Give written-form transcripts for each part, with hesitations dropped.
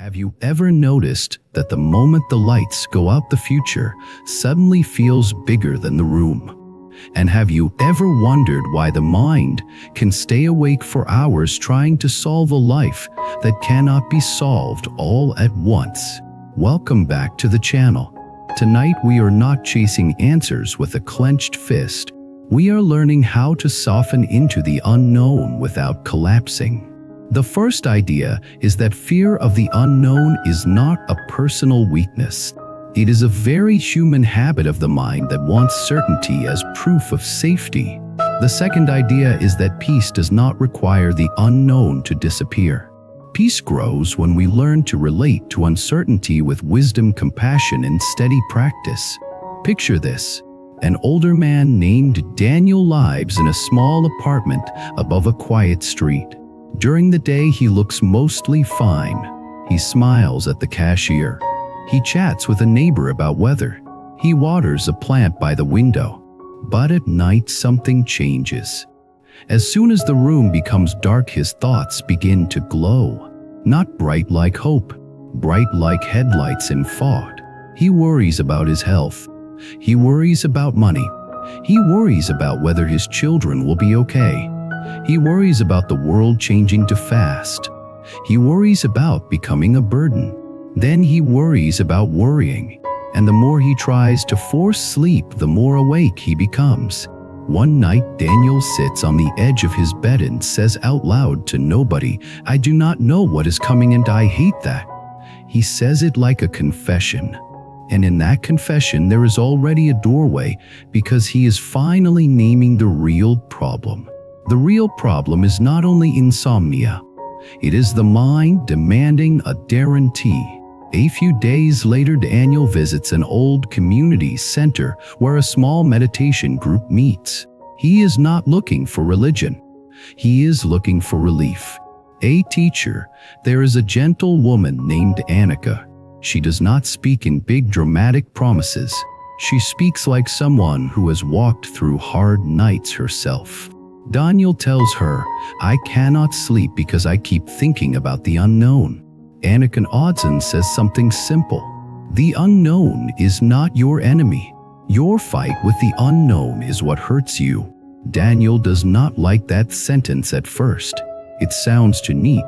Have you ever noticed that the moment the lights go out, the future suddenly feels bigger than the room? And have you ever wondered why the mind can stay awake for hours trying to solve a life that cannot be solved all at once? Welcome back to the channel. Tonight we are not chasing answers with a clenched fist. We are learning how to soften into the unknown without collapsing. The first idea is that fear of the unknown is not a personal weakness. It is a very human habit of the mind that wants certainty as proof of safety. The second idea is that peace does not require the unknown to disappear. Peace grows when we learn to relate to uncertainty with wisdom, compassion, and steady practice. Picture this. An older man named Daniel lives in a small apartment above a quiet street. During the day, he looks mostly fine. He smiles at the cashier. He chats with a neighbor about weather. He waters a plant by the window. But at night, something changes. As soon as the room becomes dark, his thoughts begin to glow. Not bright like hope, bright like headlights in fog. He worries about his health. He worries about money. He worries about whether his children will be okay. He worries about the world changing too fast. He worries about becoming a burden. Then he worries about worrying. And the more he tries to force sleep, the more awake he becomes. One night, Daniel sits on the edge of his bed and says out loud to nobody, "I do not know what is coming and I hate that." He says it like a confession. And in that confession, there is already a doorway because he is finally naming the real problem. The real problem is not only insomnia. It is the mind demanding a guarantee. A few days later, Daniel visits an old community center where a small meditation group meets. He is not looking for religion. He is looking for relief. A teacher. There is a gentle woman named Annika. She does not speak in big dramatic promises. She speaks like someone who has walked through hard nights herself. Daniel tells her, "I cannot sleep because I keep thinking about the unknown." Annika Odson says something simple. The unknown is not your enemy. Your fight with the unknown is what hurts you. Daniel does not like that sentence at first. It sounds too neat.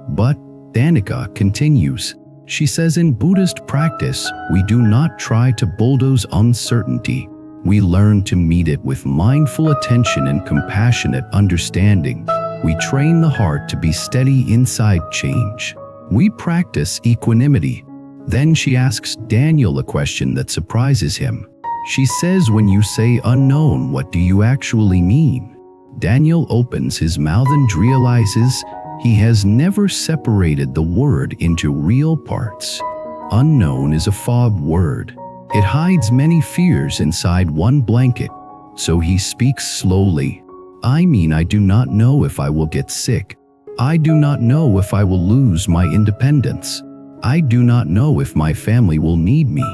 But Annika continues. She says, in Buddhist practice, we do not try to bulldoze uncertainty. We learn to meet it with mindful attention and compassionate understanding. We train the heart to be steady inside change. We practice equanimity. Then she asks Daniel a question that surprises him. She says, when you say unknown, what do you actually mean? Daniel opens his mouth and realizes he has never separated the word into real parts. Unknown is a fogged word. It hides many fears inside one blanket. So he speaks slowly. I mean, I do not know if I will get sick. I do not know if I will lose my independence. I do not know if my family will need me.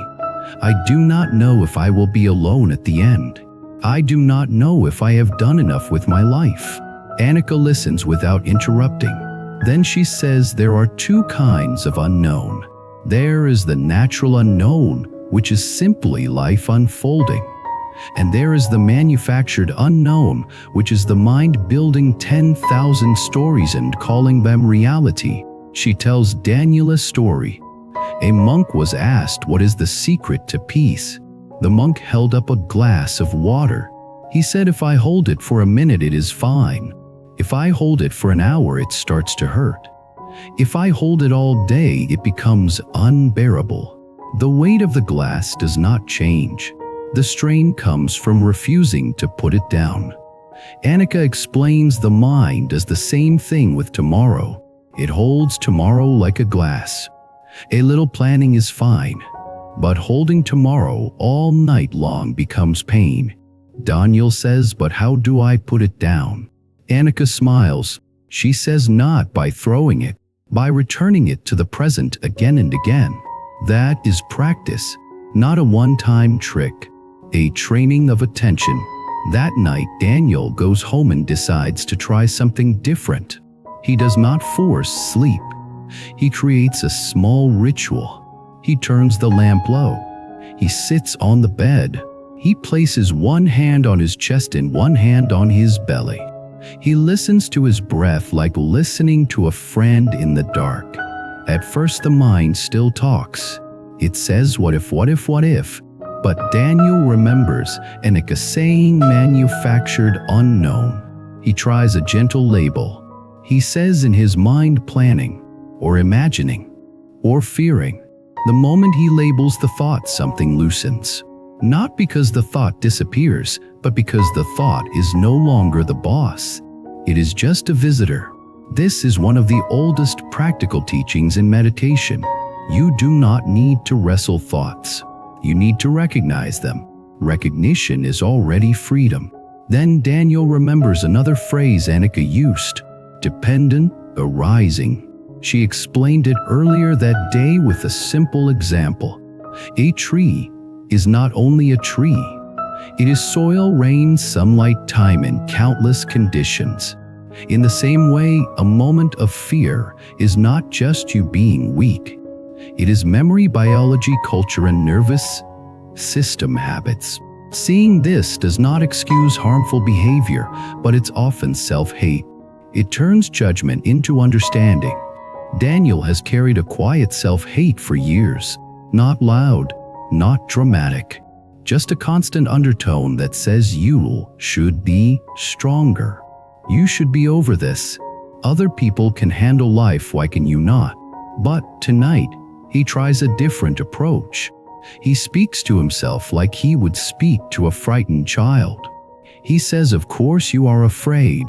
I do not know if I will be alone at the end. I do not know if I have done enough with my life. Annika listens without interrupting. Then she says there are two kinds of unknown. There is the natural unknown, which is simply life unfolding. And there is the manufactured unknown, which is the mind building 10,000 stories and calling them reality. She tells Daniel a story. A monk was asked, what is the secret to peace? The monk held up a glass of water. He said, if I hold it for a minute, it is fine. If I hold it for an hour, it starts to hurt. If I hold it all day, it becomes unbearable. The weight of the glass does not change. The strain comes from refusing to put it down. Annika explains the mind does the same thing with tomorrow. It holds tomorrow like a glass. A little planning is fine, but holding tomorrow all night long becomes pain. Daniel says, but how do I put it down? Annika smiles. She says, not by throwing it, by returning it to the present again and again. That is practice, not a one-time trick, a training of attention. That night, Daniel goes home and decides to try something different. He does not force sleep. He creates a small ritual. He turns the lamp low. He sits on the bed. He places one hand on his chest and one hand on his belly. He listens to his breath like listening to a friend in the dark. At first the mind still talks. It says what if, but Daniel remembers Anika saying manufactured unknown. He tries a gentle label. He says in his mind planning, or imagining, or fearing. The moment he labels the thought, something loosens. Not because the thought disappears, but because the thought is no longer the boss. It is just a visitor. This is one of the oldest practical teachings in meditation. You do not need to wrestle thoughts. You need to recognize them. Recognition is already freedom. Then Daniel remembers another phrase Anika used, dependent arising. She explained it earlier that day with a simple example. A tree is not only a tree. It is soil, rain, sunlight, time, and countless conditions. In the same way, a moment of fear is not just you being weak. It is memory, biology, culture, and nervous system habits. Seeing this does not excuse harmful behavior, but it's often self-hate. It turns judgment into understanding. Daniel has carried a quiet self-hate for years. Not loud, not dramatic, just a constant undertone that says you should be stronger. You should be over this. Other people can handle life, why can you not? But tonight, he tries a different approach. He speaks to himself like he would speak to a frightened child. He says, of course you are afraid.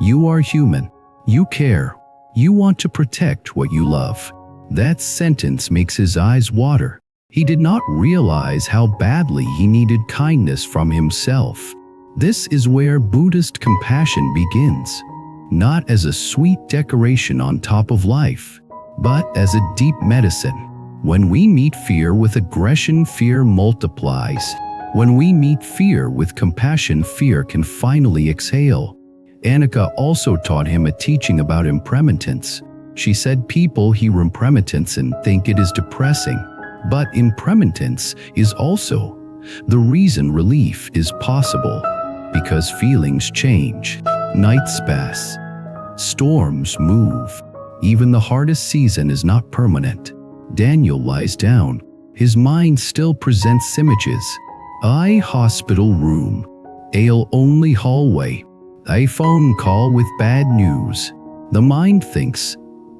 You are human. You care. You want to protect what you love. That sentence makes his eyes water. He did not realize how badly he needed kindness from himself. This is where Buddhist compassion begins, not as a sweet decoration on top of life, but as a deep medicine. When we meet fear with aggression, fear multiplies. When we meet fear with compassion, fear can finally exhale. Anika also taught him a teaching about impermanence. She said people hear impermanence and think it is depressing, but impermanence is also the reason relief is possible, because feelings change, nights pass, storms move. Even the hardest season is not permanent. Daniel lies down. His mind still presents images. A hospital room, ale-only hallway, a phone call with bad news. The mind thinks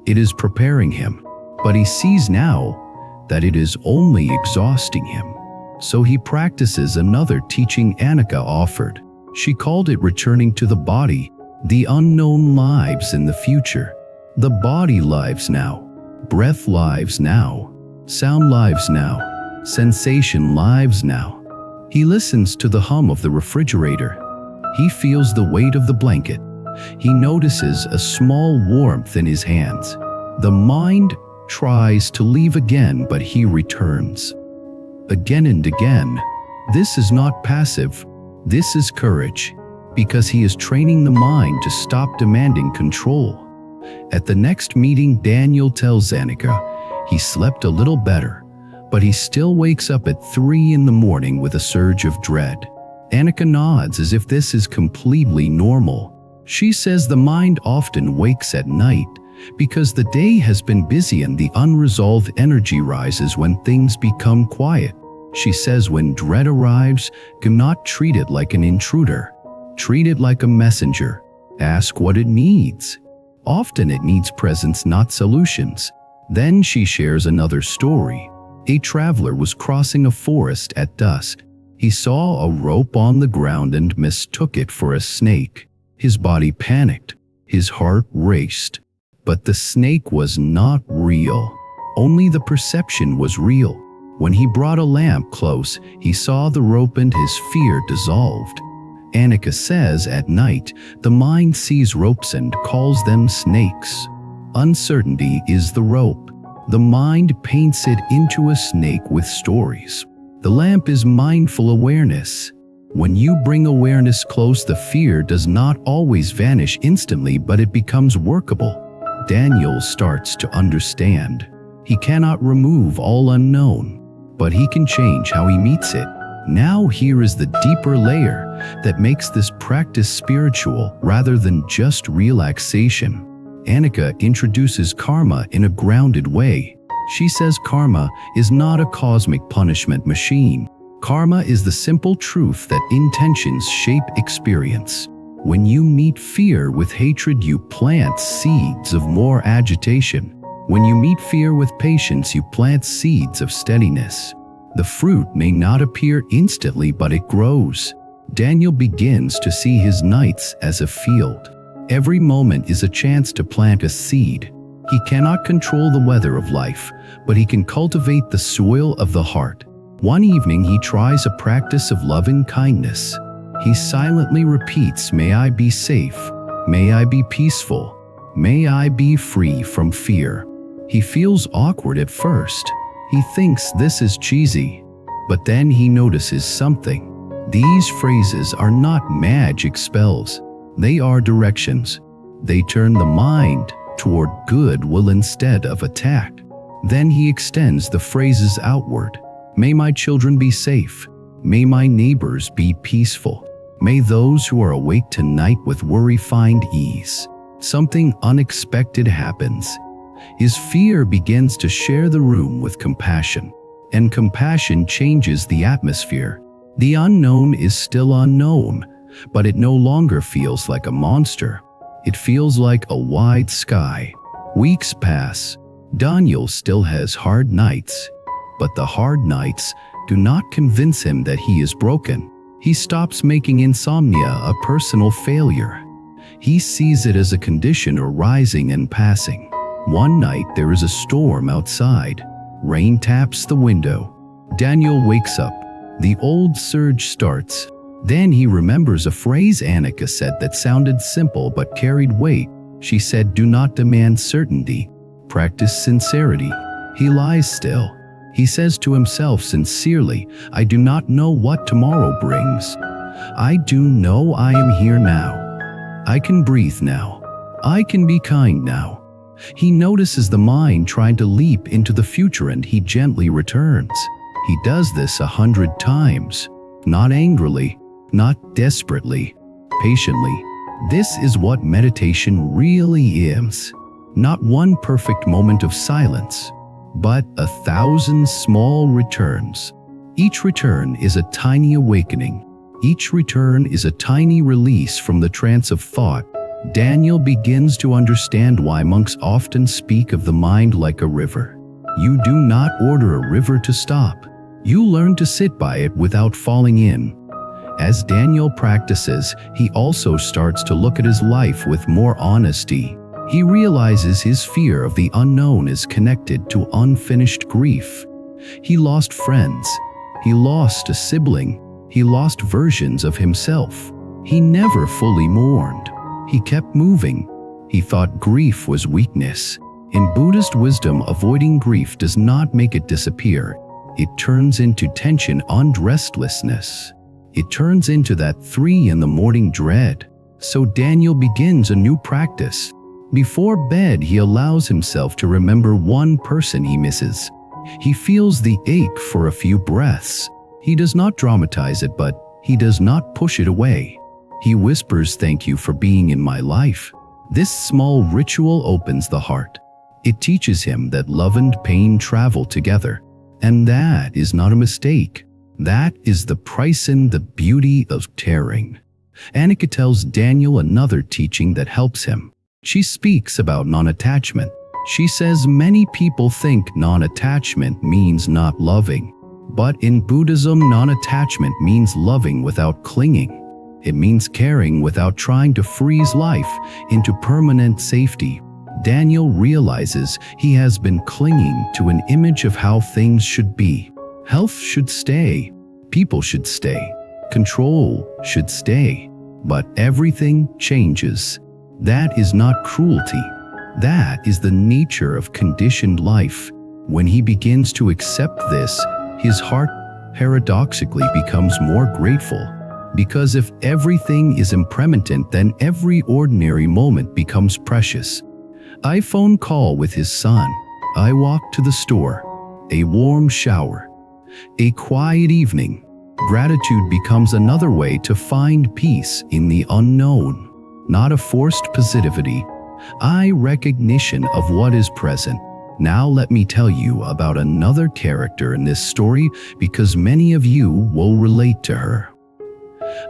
it is preparing him, but he sees now that it is only exhausting him. So he practices another teaching Anika offered. She called it returning to the body. The unknown lives in the future. The body lives now. Breath lives now. Sound lives now. Sensation lives now. He listens to the hum of the refrigerator. He feels the weight of the blanket. He notices a small warmth in his hands. The mind tries to leave again, but he returns. Again and again. This is not passive. This is courage, because he is training the mind to stop demanding control. At the next meeting, Daniel tells Anika he slept a little better, but he still wakes up at 3 in the morning with a surge of dread. Anika nods as if this is completely normal. She says the mind often wakes at night because the day has been busy and the unresolved energy rises when things become quiet. She says when dread arrives, do not treat it like an intruder. Treat it like a messenger. Ask what it needs. Often it needs presence, not solutions. Then she shares another story. A traveler was crossing a forest at dusk. He saw a rope on the ground and mistook it for a snake. His body panicked. His heart raced. But the snake was not real. Only the perception was real. When he brought a lamp close, he saw the rope and his fear dissolved. Anika says at night, the mind sees ropes and calls them snakes. Uncertainty is the rope. The mind paints it into a snake with stories. The lamp is mindful awareness. When you bring awareness close, the fear does not always vanish instantly, but it becomes workable. Daniel starts to understand. He cannot remove all unknown, but he can change how he meets it. Now here is the deeper layer that makes this practice spiritual rather than just relaxation. Annika introduces karma in a grounded way. She says karma is not a cosmic punishment machine. Karma is the simple truth that intentions shape experience. When you meet fear with hatred, you plant seeds of more agitation. When you meet fear with patience, you plant seeds of steadiness. The fruit may not appear instantly, but it grows. Daniel begins to see his nights as a field. Every moment is a chance to plant a seed. He cannot control the weather of life, but he can cultivate the soil of the heart. One evening, he tries a practice of loving kindness. He silently repeats, "May I be safe. May I be peaceful. May I be free from fear." He feels awkward at first. He thinks this is cheesy, but then he notices something. These phrases are not magic spells. They are directions. They turn the mind toward goodwill instead of attack. Then he extends the phrases outward. May my children be safe. May my neighbors be peaceful. May those who are awake tonight with worry find ease. Something unexpected happens. His fear begins to share the room with compassion, and compassion changes the atmosphere. The unknown is still unknown, but it no longer feels like a monster. It feels like a wide sky. Weeks pass. Daniel still has hard nights, but the hard nights do not convince him that he is broken. He stops making insomnia a personal failure. He sees it as a condition arising and passing. One night there is a storm outside. Rain taps the window. Daniel wakes up. The old surge starts. Then he remembers a phrase Annika said that sounded simple but carried weight. She said, "Do not demand certainty. Practice sincerity." He lies still. He says to himself sincerely, "I do not know what tomorrow brings. I do know I am here now. I can breathe now. I can be kind now." He notices the mind trying to leap into the future, and he gently returns. He does this 100 times, not angrily, not desperately, patiently. This is what meditation really is. Not one perfect moment of silence, but 1,000 small returns. Each return is a tiny awakening. Each return is a tiny release from the trance of thought. Daniel begins to understand why monks often speak of the mind like a river. You do not order a river to stop. You learn to sit by it without falling in. As Daniel practices, he also starts to look at his life with more honesty. He realizes his fear of the unknown is connected to unfinished grief. He lost friends. He lost a sibling. He lost versions of himself. He never fully mourned. He kept moving. He thought grief was weakness. In Buddhist wisdom, avoiding grief does not make it disappear. It turns into tension and restlessness. It turns into that 3 in the morning dread. So Daniel begins a new practice. Before bed, he allows himself to remember one person he misses. He feels the ache for a few breaths. He does not dramatize it, but he does not push it away. He whispers, "Thank you for being in my life." This small ritual opens the heart. It teaches him that love and pain travel together. And that is not a mistake. That is the price in the beauty of tearing. Annika tells Daniel another teaching that helps him. She speaks about non-attachment. She says many people think non-attachment means not loving. But in Buddhism, non-attachment means loving without clinging. It means caring without trying to freeze life into permanent safety. Daniel realizes he has been clinging to an image of how things should be. Health should stay. People should stay. Control should stay. But everything changes. That is not cruelty. That is the nature of conditioned life. When he begins to accept this, his heart paradoxically becomes more grateful. Because if everything is impermanent, then every ordinary moment becomes precious. iPhone call with his son. I walk to the store. A warm shower. A quiet evening. Gratitude becomes another way to find peace in the unknown. Not a forced positivity. Recognition of what is present. Now let me tell you about another character in this story because many of you will relate to her.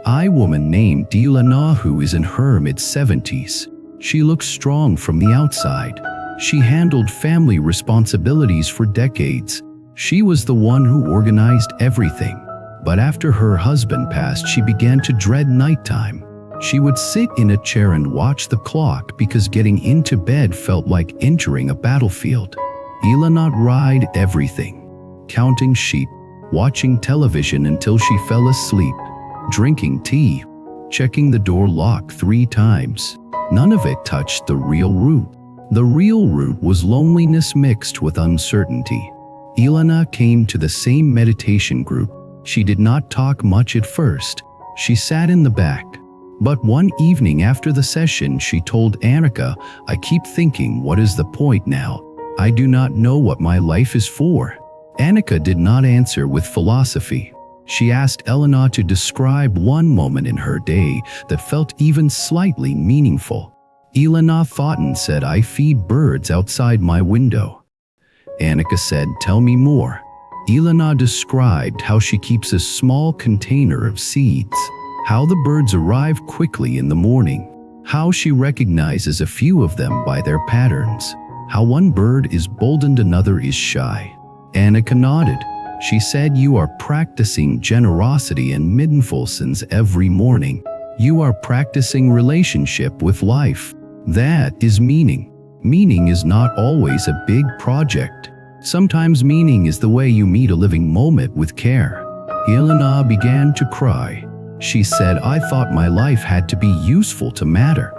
A woman named Ilana who is in her mid-70s. She looks strong from the outside. She handled family responsibilities for decades. She was the one who organized everything. But after her husband passed, she began to dread nighttime. She would sit in a chair and watch the clock because getting into bed felt like entering a battlefield. Ilana tried everything. Counting sheep, watching television until she fell asleep, drinking tea, checking the door lock 3 times. None of it touched the real root. The real root was loneliness mixed with uncertainty. Ilana came to the same meditation group. She did not talk much at first. She sat in the back. But one evening after the session, she told Annika, "I keep thinking, what is the point now? I do not know what my life is for." Annika did not answer with philosophy. She asked Elena to describe one moment in her day that felt even slightly meaningful. Elena thought and said, "I feed birds outside my window." Annika said, "Tell me more." Elena described how she keeps a small container of seeds, how the birds arrive quickly in the morning, how she recognizes a few of them by their patterns, how one bird is bold and another is shy. Annika nodded. She said, "You are practicing generosity and mindfulness every morning. You are practicing relationship with life. That is meaning. Meaning is not always a big project. Sometimes meaning is the way you meet a living moment with care." Elena began to cry. She said, "I thought my life had to be useful to matter."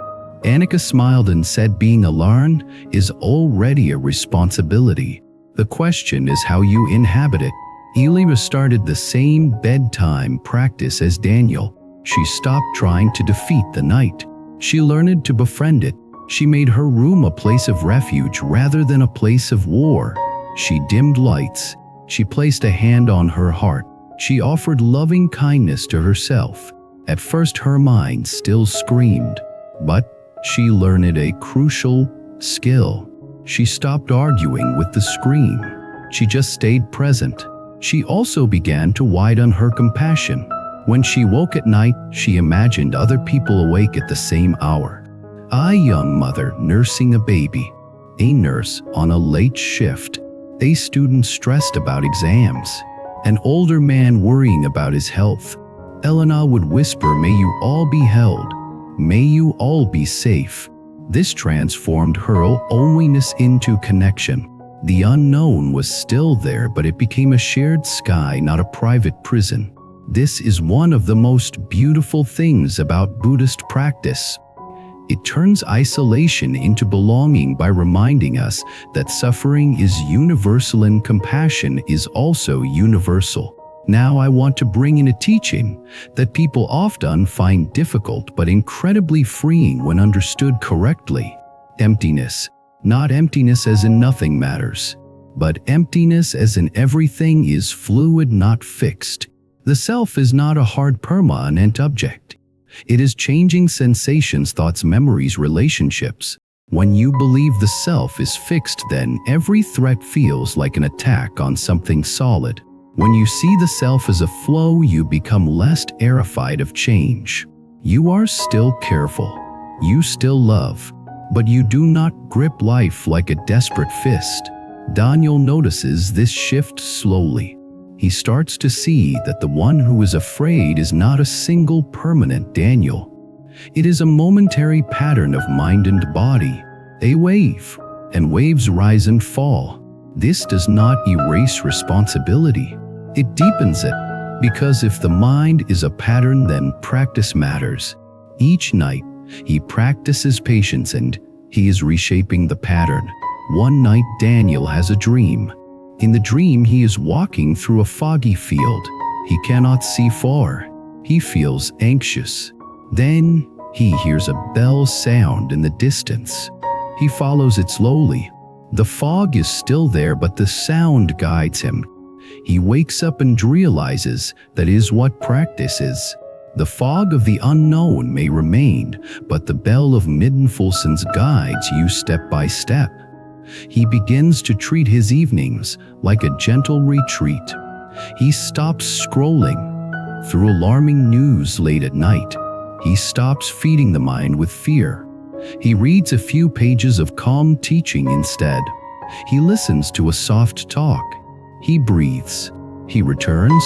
Annika smiled and said, "Being alone is already a responsibility. The question is how you inhabit it." Elena started the same bedtime practice as Daniel. She stopped trying to defeat the night. She learned to befriend it. She made her room a place of refuge rather than a place of war. She dimmed lights. She placed a hand on her heart. She offered loving kindness to herself. At first her mind still screamed, but she learned a crucial skill. She stopped arguing with the scream. She just stayed present. She also began to widen her compassion. When she woke at night, she imagined other people awake at the same hour. A young mother nursing a baby, a nurse on a late shift, a student stressed about exams, an older man worrying about his health. Elena would whisper, "May you all be held. May you all be safe." This transformed her loneliness into connection. The unknown was still there, but it became a shared sky, not a private prison. This is one of the most beautiful things about Buddhist practice. It turns isolation into belonging by reminding us that suffering is universal and compassion is also universal. Now I want to bring in a teaching that people often find difficult but incredibly freeing when understood correctly. Emptiness. Not emptiness as in nothing matters, but emptiness as in everything is fluid, not fixed. The self is not a hard permanent object. It is changing sensations, thoughts, memories, relationships. When you believe the self is fixed, then every threat feels like an attack on something solid. When you see the self as a flow, you become less terrified of change. You are still careful. You still love. But you do not grip life like a desperate fist. Daniel notices this shift slowly. He starts to see that the one who is afraid is not a single permanent Daniel. It is a momentary pattern of mind and body, a wave, and waves rise and fall. This does not erase responsibility. It deepens it, because if the mind is a pattern, then practice matters. Each night, he practices patience and he is reshaping the pattern. One night, Daniel has a dream. In the dream, he is walking through a foggy field. He cannot see far. He feels anxious. Then he hears a bell sound in the distance. He follows it slowly. The fog is still there, but the sound guides him. He wakes up and realizes that is what practice is. The fog of the unknown may remain, but the bell of mindfulness guides you step by step. He begins to treat his evenings like a gentle retreat. He stops scrolling through alarming news late at night. He stops feeding the mind with fear. He reads a few pages of calm teaching instead. He listens to a soft talk. He breathes. He returns.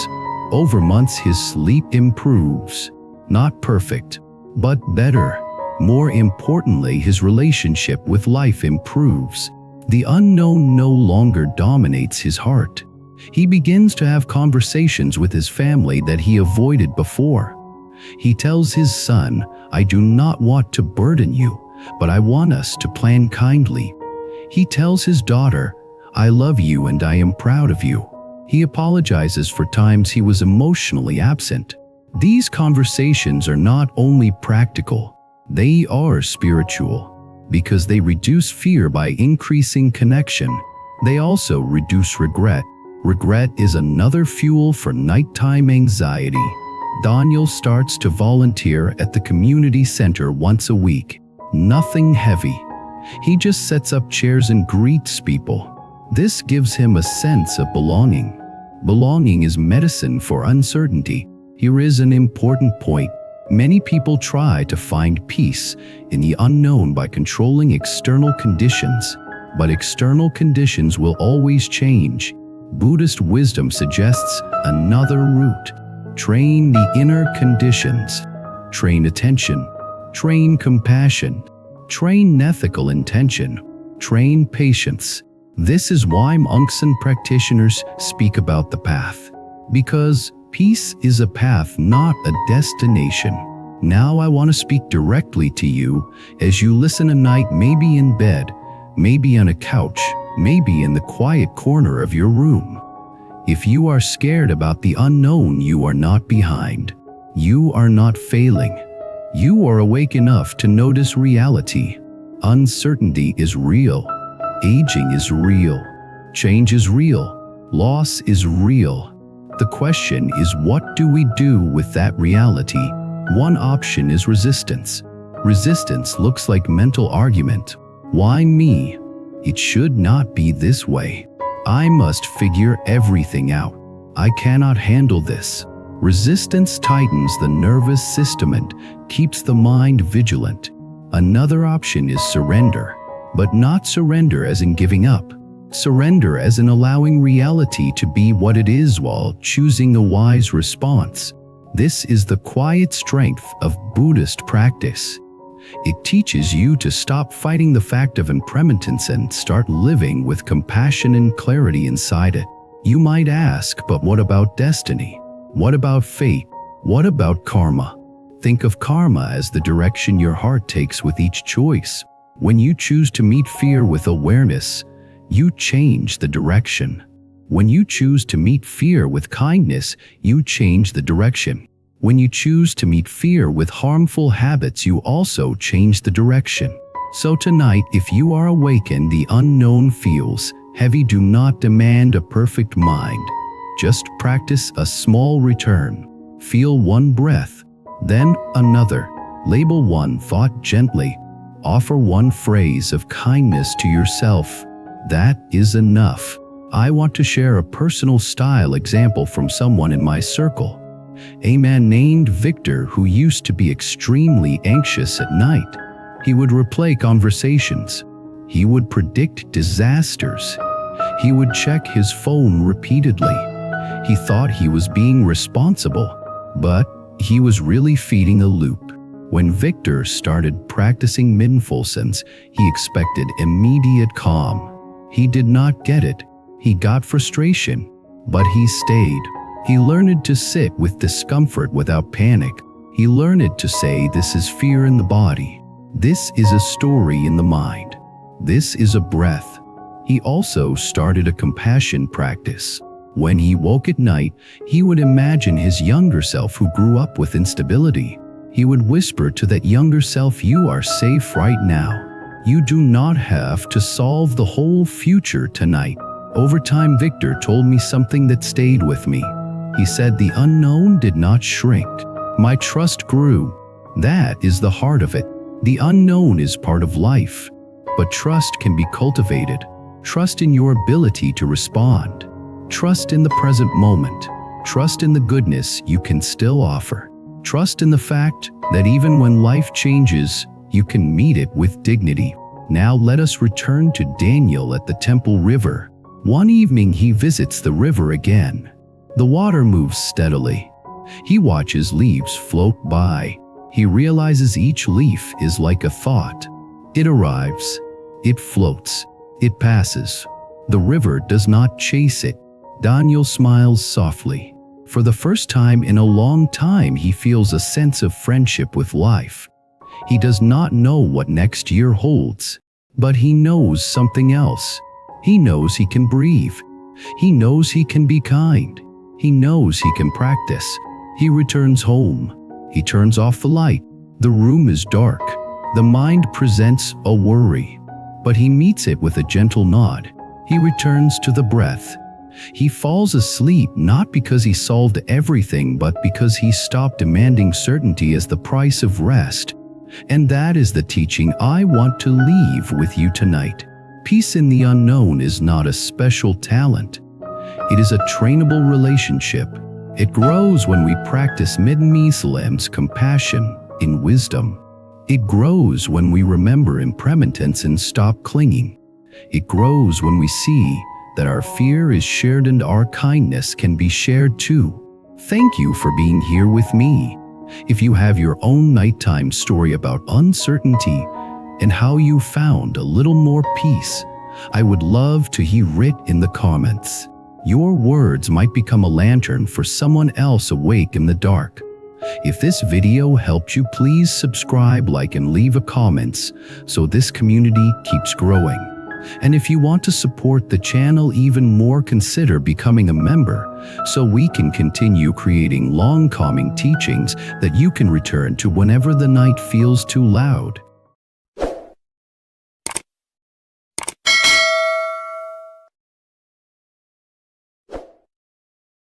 Over months, his sleep improves. Not perfect, but better. More importantly, his relationship with life improves. The unknown no longer dominates his heart. He begins to have conversations with his family that he avoided before. He tells his son, "I do not want to burden you, but I want us to plan kindly." He tells his daughter, "I love you and I am proud of you." He apologizes for times he was emotionally absent. These conversations are not only practical, they are spiritual, because they reduce fear by increasing connection. They also reduce regret. Regret is another fuel for nighttime anxiety. Daniel starts to volunteer at the community center once a week. Nothing heavy. He just sets up chairs and greets people. This gives him a sense of belonging. Belonging is medicine for uncertainty. Here is an important point. Many people try to find peace in the unknown by controlling external conditions, but external conditions will always change. Buddhist wisdom suggests another route. Train the inner conditions. Train attention. Train compassion. Train ethical intention. Train patience. This is why monks and practitioners speak about the path. Because peace is a path, not a destination. Now I want to speak directly to you as you listen at night, maybe in bed, maybe on a couch, maybe in the quiet corner of your room. If you are scared about the unknown, you are not behind. You are not failing. You are awake enough to notice reality. Uncertainty is real. Aging is real. Change is real. Loss is real. The question is, what do we do with that reality? One option is resistance. Resistance looks like mental argument. Why me? It should not be this way. I must figure everything out. I cannot handle this. Resistance tightens the nervous system and keeps the mind vigilant. Another option is surrender, but not surrender as in giving up. Surrender as in allowing reality to be what it is while choosing a wise response. This is the quiet strength of Buddhist practice. It teaches you to stop fighting the fact of impermanence and start living with compassion and clarity inside it. You might ask, but what about destiny? What about fate? What about karma? Think of karma as the direction your heart takes with each choice. When you choose to meet fear with awareness, you change the direction. When you choose to meet fear with kindness, you change the direction. When you choose to meet fear with harmful habits, you also change the direction. So tonight, if you are awake and the unknown feels heavy, do not demand a perfect mind. Just practice a small return. Feel one breath, then another. Label one thought gently. Offer one phrase of kindness to yourself. That is enough. I want to share a personal style example from someone in my circle. A man named Victor who used to be extremely anxious at night. He would replay conversations. He would predict disasters. He would check his phone repeatedly. He thought he was being responsible, but he was really feeding a loop. When Victor started practicing mindfulness, he expected immediate calm. He did not get it. He got frustration, but he stayed. He learned to sit with discomfort without panic. He learned to say, "This is fear in the body. This is a story in the mind. This is a breath." He also started a compassion practice. When he woke at night, he would imagine his younger self who grew up with instability. He would whisper to that younger self, "You are safe right now. You do not have to solve the whole future tonight. Over time, Victor told me something that stayed with me. He said the unknown did not shrink. My trust grew. That is the heart of it. The unknown is part of life, but trust can be cultivated. Trust in your ability to respond. Trust in the present moment. Trust in the goodness you can still offer. Trust in the fact that even when life changes, you can meet it with dignity. Now let us return to Daniel at the Temple River. One evening he visits the river again. The water moves steadily. He watches leaves float by. He realizes each leaf is like a thought. It arrives. It floats. It passes. The river does not chase it. Daniel smiles softly. For the first time in a long time, he feels a sense of friendship with life. He does not know what next year holds, but he knows something else. He knows he can breathe. He knows he can be kind. He knows he can practice. He returns home. He turns off the light. The room is dark. The mind presents a worry, but he meets it with a gentle nod. He returns to the breath. He falls asleep not because he solved everything, but because he stopped demanding certainty as the price of rest. And that is the teaching I want to leave with you tonight. Peace in the unknown is not a special talent. It is a trainable relationship. It grows when we practice Muslim's compassion in wisdom. It grows when we remember impermanence and stop clinging. It grows when we see that our fear is shared and our kindness can be shared too. Thank you for being here with me. If you have your own nighttime story about uncertainty and how you found a little more peace, I would love to hear it in the comments. Your words might become a lantern for someone else awake in the dark. If this video helped you, please subscribe, like, and leave a comment so this community keeps growing. And if you want to support the channel even more, consider becoming a member so we can continue creating long calming teachings that you can return to whenever the night feels too loud.